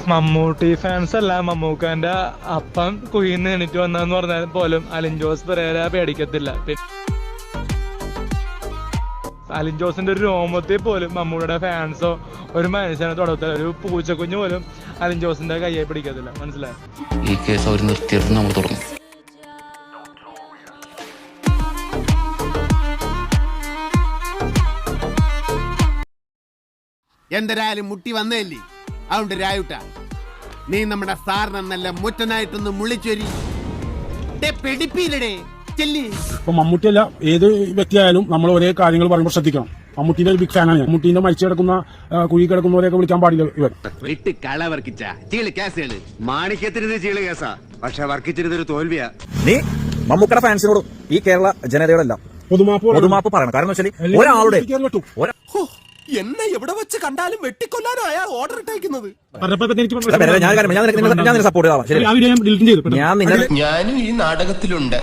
Mammootty fans അല്ല, മമ്മൂക്കാന്റെ അപ്പം കുയിന്ന് എണീറ്റ് വന്നതെന്ന് പറഞ്ഞാൽ പോലും അലിൻ ജോസ് പെരേര പേടിക്കത്തില്ല. അലിൻ ജോസിന്റെ ഒരു രോമത്തിൽ പോലും മമ്മൂട്ടിയുടെ ഫാൻസോ ഒരു മനുഷ്യനെ തൊടത്തില്ല. ഒരു പൂച്ചക്കുഞ്ഞു പോലും അലിൻ ജോസിന്റെ കയ്യെ പിടിക്കത്തില്ല. മനസ്സിലായോ? ഈ കേസ് അവർ നിർത്തിയിട്ട് നമ്മൾ തുടങ്ങും. എന്തരായാലും മുട്ടി വന്നേല്ലേ, അതുകൊണ്ട് രായുട്ട നീ നമ്മുടെ സാറിനെ നല്ല മുറ്റനായിട്ടൊന്ന് മുളിച്ചൊരി പെടിപ്പിയിലടേ ചെല്ലി. ഇപ്പൊ മമ്മൂട്ടിയല്ല, ഏത് വ്യക്തിയായാലും നമ്മൾ ഒരേ കാര്യങ്ങൾ പറയുമ്പോൾ ശ്രദ്ധിക്കണം. മമ്മൂട്ടിന്റെ ഒരു ബിഗ് ഫാനാണ് ഞാൻ. മമ്മൂട്ടിന്റെ മരിച്ചു കിടക്കുന്ന കുഴി കിടക്കുന്നവരെയൊക്കെ വിളിക്കാൻ പാടില്ല ഇവർ. വിട്ട് കള വർക്കിച്ച ചീള് കേസുകള് മാണിക്യത്തിരുന്ന് ചീള് കേസാ, പക്ഷെ വർക്കിച്ചിരുന്നൊരു തോൽവിയാ. നീ മമ്മൂക്കയുടെ ഫാൻസിനോടും ഈ കേരള ജനതയോടെല്ലാം പൊതുമാപ്പ് പറയണം. കാരണം വെച്ചാൽ ഒരാളുടെ എന്നെ എവിടെ വെച്ച് കണ്ടാലും വെട്ടിക്കൊല്ലാനോ അയാൾ ഓർഡർ ഇട്ടേക്കുന്നത്. ഞാനും ഈ നാടകത്തിലുണ്ട്.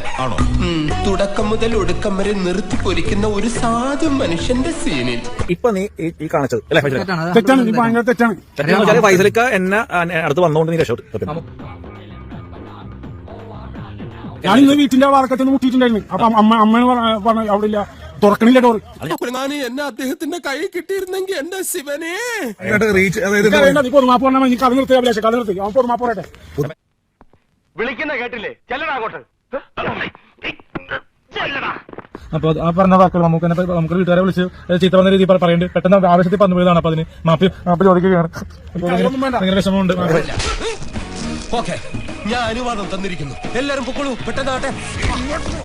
തുടക്കം മുതൽ ഒടുക്കം വരെ നിർത്തി പൊരിക്കുന്ന ഒരു സാധു മനുഷ്യന്റെ സീനിൽ ഇപ്പൊ നീ ഈ കാണിച്ചത് തെറ്റാണ്. ഫൈസലിക്ക എന്നെ അടുത്ത് വന്നുകൊണ്ട് നീ രക്ഷപ്പെട്ടു. ഞാനിന്ന് വീട്ടിന്റെ വാർക്കത്ത് മുട്ടിയിട്ടുണ്ടായിരുന്നു. അപ്പൊ അമ്മ പറഞ്ഞു അവിടെ ഇല്ല, തുറക്കണില്ല ഡോർ. എന്നെ അദ്ദേഹത്തിന്റെ കൈ കിട്ടിയിരുന്നെങ്കിൽ എന്റെ ശിവനെ. പൊതുമാപ്പ് പറഞ്ഞാൽ കഥ നിർത്തി അഭിലാഷ, കഥ നിർത്തി. അവൻ പൊതുമാപ്പ് പറയട്ടെ. വിളിക്കുന്ന കേട്ടില്ലേ? ചെല്ലടാ അങ്ങോട്ട്. അപ്പൊ ആ പറഞ്ഞ വാക്കുകൾ നമുക്ക് വീട്ടുകാരെ വിളിച്ച് ചീത്ത വന്ന രീതിയിൽ പറയുന്നുണ്ട്. പെട്ടെന്ന് ആവശ്യത്തിൽ പറഞ്ഞു പോയതാണ്. അപ്പൊ അതിന് മാപ്പ് ചോദിക്കുകയാണ്. ഭയങ്കര വിഷമമുണ്ട്. ഞാൻ അനുവാദം തന്നിരിക്കുന്നു. എല്ലാരും പൊക്കോളൂ, പെട്ടെന്നാട്ടെ.